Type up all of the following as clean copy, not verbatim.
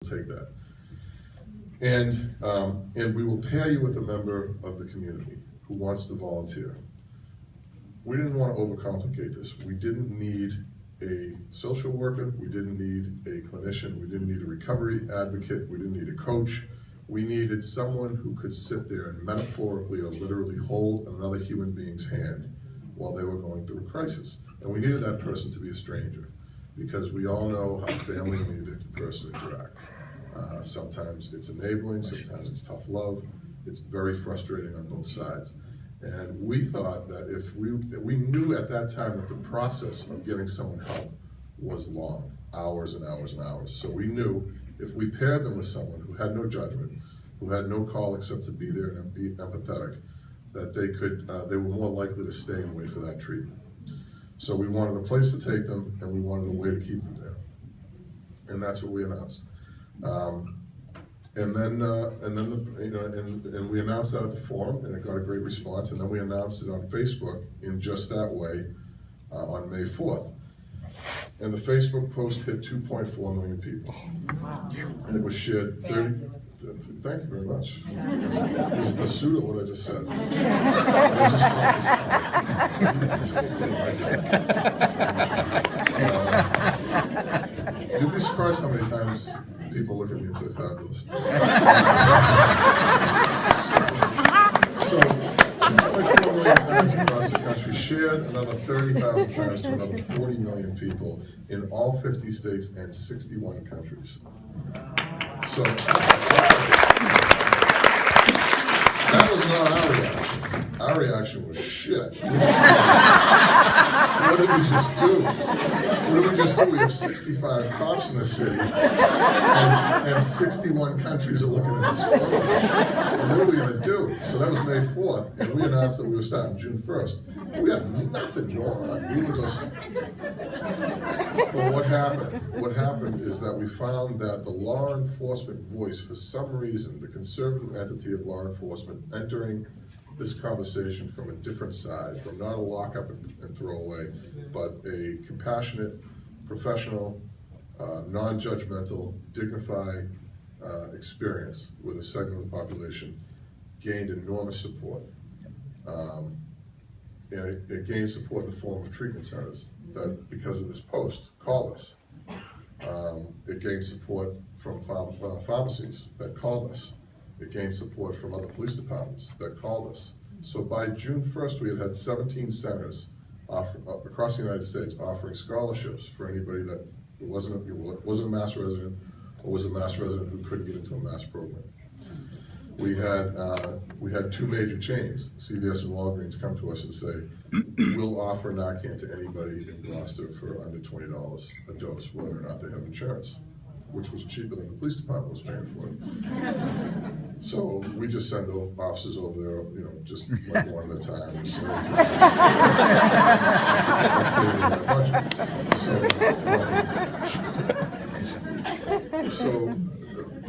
take that. And we will pair you with a member of the community who wants to volunteer. We didn't want to overcomplicate this. We didn't need a social worker, we didn't need a clinician, we didn't need a recovery advocate, we didn't need a coach. We needed someone who could sit there and metaphorically or literally hold another human being's hand while they were going through a crisis. And we needed that person to be a stranger, because we all know how family and the addicted person interact. Sometimes it's enabling, sometimes it's tough love. It's very frustrating on both sides. And we thought that if we knew at that time that the process of getting someone help was long, hours and hours and hours. So we knew if we paired them with someone who had no judgment, who had no call except to be there and be empathetic, that they were more likely to stay and wait for that treatment. So we wanted a place to take them, and we wanted a way to keep them there. And that's what we announced. And we announced that at the forum, and it got a great response. And then we announced it on Facebook in just that way on May 4th. And the Facebook post hit 2.4 million people. Wow. And it was shared 30. Thank you very much. Is it the suit or what I just said? You'd be surprised how many times people look at me and say fabulous. So 2.4 million times across the country, shared another 30,000 times to another 40 million people in all 50 states and 61 countries. So that was not our reaction. Our reaction was shit. What did we just do? What did we just do? We have 65 cops in the city, and 61 countries are looking at this photo. And what are we going to do? So that was May 4th, and we announced that we were starting June 1st. We had nothing going on. We were just... But what happened? What happened is that we found that the law enforcement voice, for some reason, the conservative entity of law enforcement, entering this conversation from a different side, from not a lock-up and throw away, but a compassionate, professional, non-judgmental, dignified experience with a segment of the population, gained enormous support. And it gained support in the form of treatment centers that, because of this post, called us. It gained support from pharmacies that called us. It gained support from other police departments that called us. So by June 1st, we had 17 centers across the United States offering scholarships for anybody that wasn't a Mass resident or was a Mass resident who couldn't get into a Mass program. We had two major chains, CVS and Walgreens, come to us and say, we'll offer Narcan to anybody in Gloucester for under $20 a dose, whether or not they have insurance, which was cheaper than the police department was paying for it. So we just send officers over there, just like one at a time.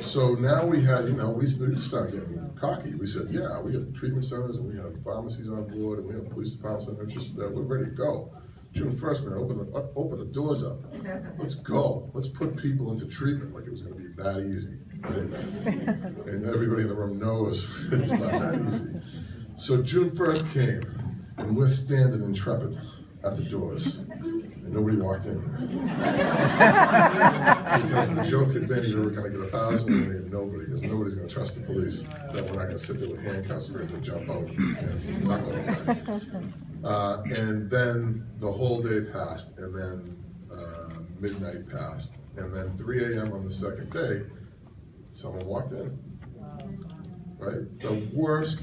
So now we had, we started getting cocky. We said, yeah, we have treatment centers and we have pharmacies on board and we have police departments that are interested. We're ready to go. June 1st, we're going to open the doors up. Let's go. Let's put people into treatment like it was going to be that easy. And everybody in the room knows it's not that easy. So June 1st came, and we're standing intrepid at the doors, and nobody walked in. Because the joke had been either we're going to get 1,000 or we have nobody, because nobody's going to trust the police that we're not going to sit there with handcuffs for them to jump out. And not going to and then the whole day passed, and then midnight passed, and then 3 a.m. on the second day, someone walked in. Right? The worst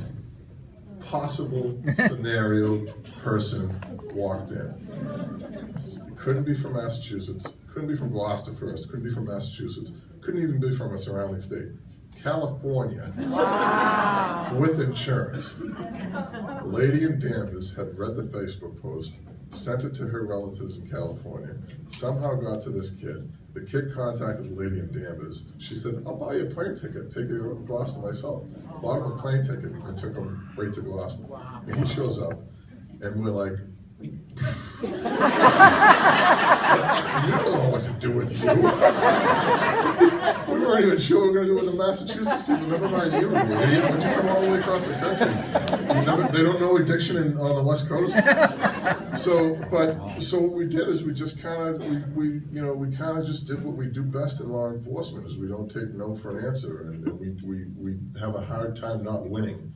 possible scenario person walked in. It couldn't be from Massachusetts, couldn't be from Gloucester first, couldn't be from Massachusetts, couldn't even be from a surrounding state. California, wow. With insurance. The lady in Danvers had read the Facebook post, sent it to her relatives in California, somehow got to this kid. The kid contacted the lady in Danvers. She said, I'll buy you a plane ticket, take you to Gloucester myself. Bought him a plane ticket and took him right to Gloucester. And he shows up, and we're like, you don't know what to do with you. weren't even sure what we were going to do with the Massachusetts people. Never mind you, idiot. Would you come all the way across the country? They don't know addiction on the West Coast. So what we did is we just kind of we kind of just did what we do best in law enforcement, is we don't take no for an answer, and we have a hard time not winning.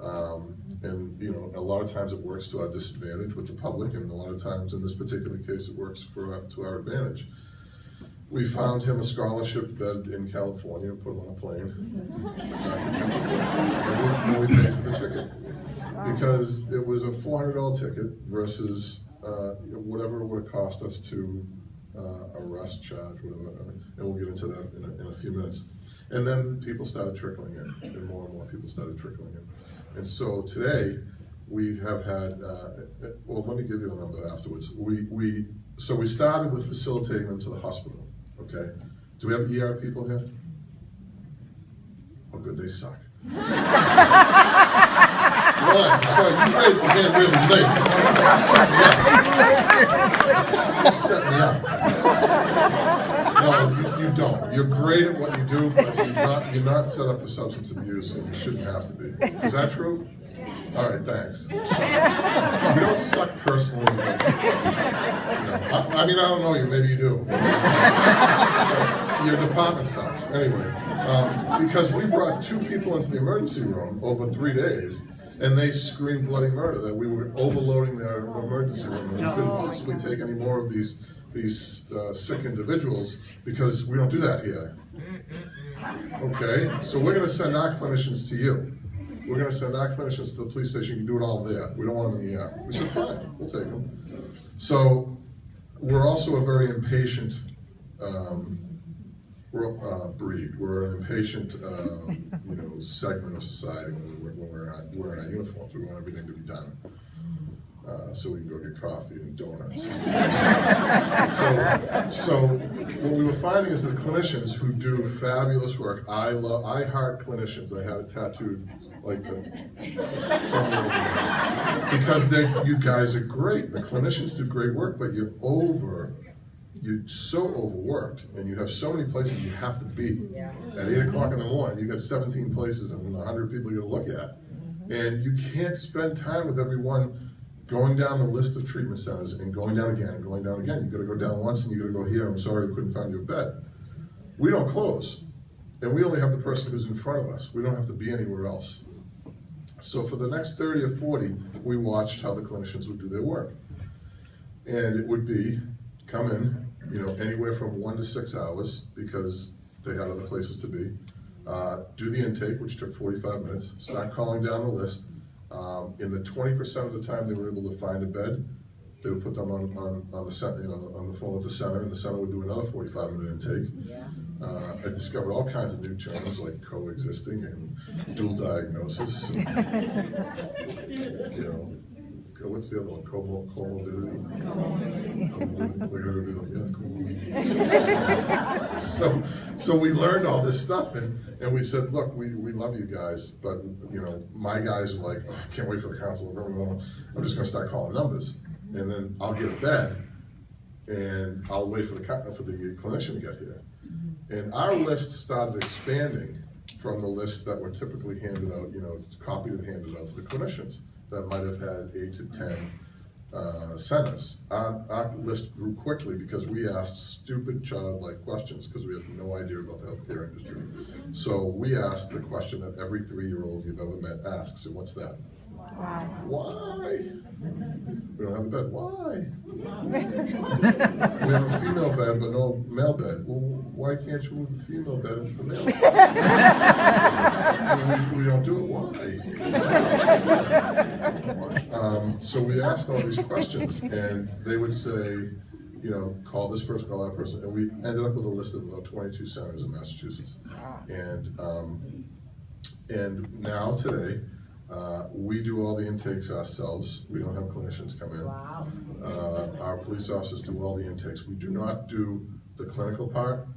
And a lot of times it works to our disadvantage with the public, and a lot of times in this particular case it works to our advantage. We found him a scholarship bed in California, put him on a plane, and we paid for the ticket. Because it was a $400 ticket versus whatever it would have cost us to arrest, charge, whatever, and we'll get into that in a few minutes. And then people started trickling in, and more people started trickling in. And so today, we have had, well, let me give you the number afterwards. So we started with facilitating them to the hospital, okay? Do we have ER people here? Oh good, they suck. Right, so you raised your hand really late. You set me up. No, you don't. You're great at what you do, but you're not set up for substance abuse, and you shouldn't have to be. Is that true? All right, thanks. You don't suck personally. But, I mean, I don't know you. Maybe you do. Your department sucks. Anyway, because we brought 2 people into the emergency room over 3 days, and they screamed bloody murder, that we were overloading their emergency room, and we couldn't possibly take any more of these sick individuals, because we don't do that here. Okay, so we're going to send our clinicians to you. We're going to send our clinicians to the police station. You can do it all there. We don't want them in the ER. We said, fine, we'll take them. So we're also a very impatient breed. We're an impatient, segment of society when we're wearing our uniforms. We want everything to be done, so we can go get coffee and donuts. So what we were finding is that clinicians who do fabulous work. I heart clinicians. I had it tattooed like somewhere over there, because you guys are great. The clinicians do great work, but you're so overworked, and you have so many places you have to be. Yeah. At 8 o'clock in the morning, you got 17 places and 100 people you're going to look at. And you can't spend time with everyone going down the list of treatment centers and going down again and going down again. You got to go down once and you got to go here. I'm sorry, I couldn't find your bed. We don't close. And we only have the person who's in front of us. We don't have to be anywhere else. So for the next 30 or 40, we watched how the clinicians would do their work. And it would be, come in, anywhere from 1 to 6 hours, because they had other places to be. Do the intake, which took 45 minutes. Start calling down the list. In the 20% of the time they were able to find a bed, they would put them on the on the phone with the center, and the center would do another 45-minute intake. Yeah. I discovered all kinds of new terms like coexisting and dual diagnosis. And, what's the other one? Comorbidity. So we learned all this stuff, and we said, look, we love you guys, but my guys are like, oh, I can't wait for the council. I'm just going to start calling numbers, and then I'll get a bed, and I'll wait for the clinician to get here. And our list started expanding from the lists that were typically handed out, copied and handed out to the clinicians that might have had 8 to 10 centers. Our list grew quickly because we asked stupid childlike questions, because we had no idea about the healthcare industry. So we asked the question that every 3-year-old you've ever met asks, and what's that? Why? We don't have a bed. Why? We have a female bed, but no male bed. Well, why can't you move the female bed into the male bed? we don't do it. Why? So we asked all these questions, and they would say, call this person, call that person, and we ended up with a list of about 22 centers in Massachusetts. And now today, we do all the intakes ourselves. We don't have clinicians come in. Wow. Our police officers do all the intakes. We do not do the clinical part.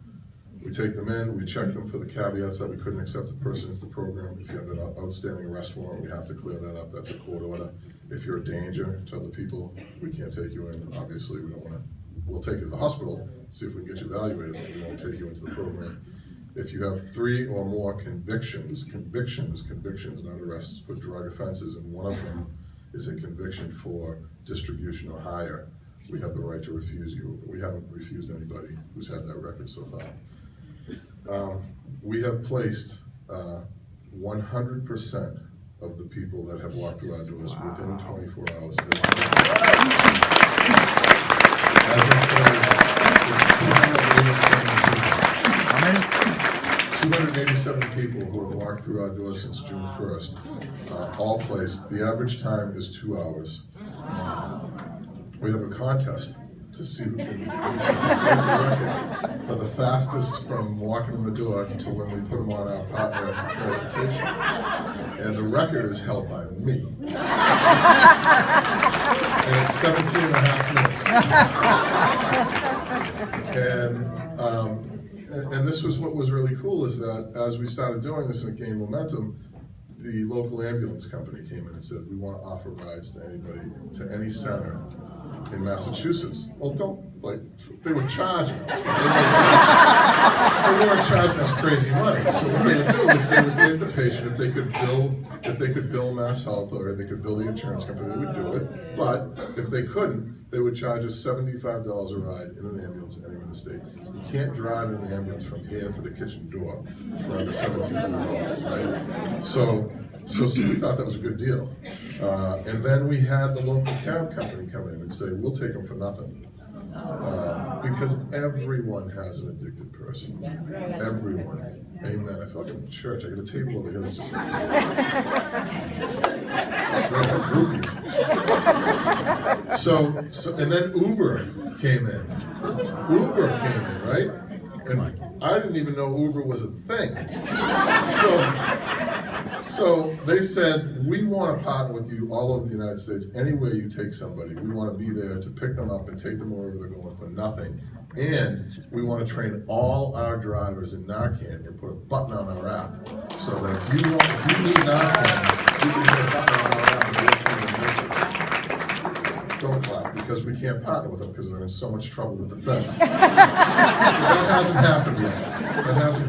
We take them in, we check them for the caveats that we couldn't accept a person into the program. If you have an outstanding arrest warrant, we have to clear that up. That's a court order. If you're a danger to other people, we can't take you in. Obviously, we don't want to. We'll take you to the hospital, see if we can get you evaluated, but we won't take you into the program. if you have 3 or more convictions, not arrests, for drug offenses, and one of them is a conviction for distribution or hire, we have the right to refuse you. We haven't refused anybody who's had that record so far. We have placed 100% of the people that have walked through our doors within 24 hours. As of today, 287 people who have walked through our doors since June 1st, all placed. The average time is 2 hours. We have a contest to see who can break the record for the fastest from walking in the door to when we put them on our partner transportation. And the record is held by me. And it's 17 and a half minutes. And this was what was really cool, is that as we started doing this and it gained momentum, the local ambulance company came in and said, we want to offer rides to anybody, to any center in Massachusetts. Well, they were charging us. They weren't charging us crazy money. So what they would do is they would take the patient, if they could bill Mass Health or they could bill the insurance company, they would do it. But if they couldn't, they would charge us $75 a ride in an ambulance anywhere in the state. You can't drive in an ambulance from here to the kitchen door for under $1,700, right? So we thought that was a good deal. And then we had the local cab company come in and say, we'll take them for nothing. Because everyone has an addicted person. Everyone. Amen. I feel like I'm in church. I got a table over here that's just groupies. So, and then Uber came in. Right? And I didn't even know Uber was a thing. So they said, we want to partner with you all over the United States. Anywhere you take somebody, we want to be there to pick them up and take them wherever they're going for nothing. And we want to train all our drivers in Narcan and put a button on our app so that if you need Narcan, you can hit a button on our app and don't clap, because we can't partner with them because they're in so much trouble with the feds. So that hasn't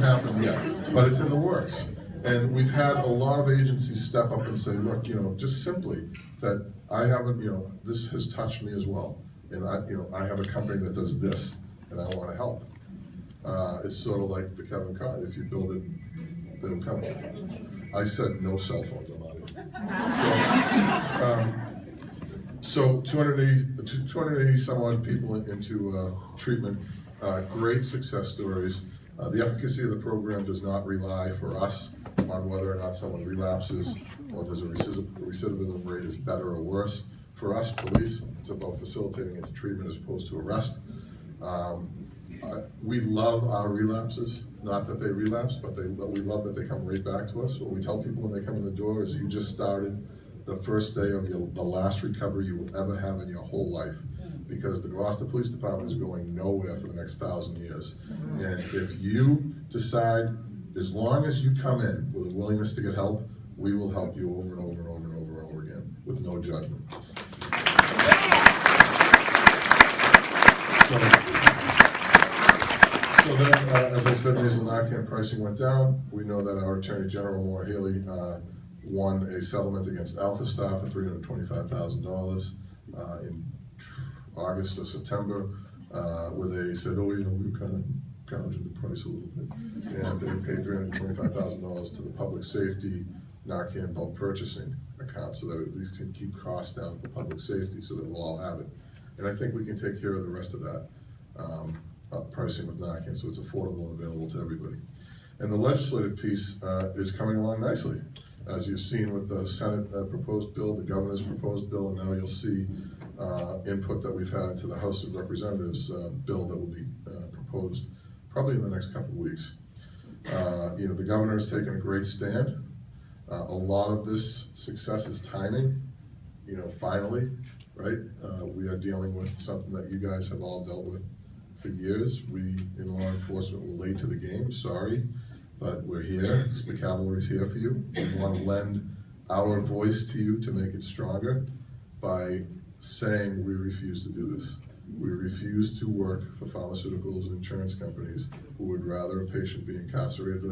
happened yet. But it's in the works. And we've had a lot of agencies step up and say, look, just simply that I haven't, this has touched me as well. And I have a company that does this, and I want to help. It's sort of like the Kevin car. If you build it, they'll come. I said no cell phones, I'm out of here. So 280 some odd people into treatment, great success stories. The efficacy of the program does not rely for us on whether or not someone relapses or there's a recidivism rate is better or worse. For us, police, it's about facilitating into treatment as opposed to arrest. We love our relapses, not that they relapse, but we love that they come right back to us. What we tell people when they come in the door is, you just started the first day of the last recovery you will ever have in your whole life. Because the Gloucester Police Department is going nowhere for the next 1,000 years. And if you decide, as long as you come in with a willingness to get help, we will help you over and over and over and over and over again with no judgment. So then, as I said, nasal Narcan pricing went down. We know that our Attorney General, Maura Healey, won a settlement against Alpha Star for $325,000 in August or September, where they said, we kind of gouged the price a little bit. And they paid $325,000 to the public safety Narcan bulk purchasing account so that at least can keep costs down for public safety so that we'll all have it. And I think we can take care of the rest of that pricing with Narcan so it's affordable and available to everybody. And the legislative piece is coming along nicely. As you've seen with the Senate proposed bill, the governor's proposed bill, and now you'll see input that we've had into the House of Representatives bill that will be proposed probably in the next couple of weeks. The governor has taken a great stand. A lot of this success is timing, finally, right? We are dealing with something that you guys have all dealt with for years. We in law enforcement were late to the game, sorry, but we're here. The cavalry's here for you. We want to lend our voice to you to make it stronger by saying we refuse to do this. We refuse to work for pharmaceuticals and insurance companies who would rather a patient be incarcerated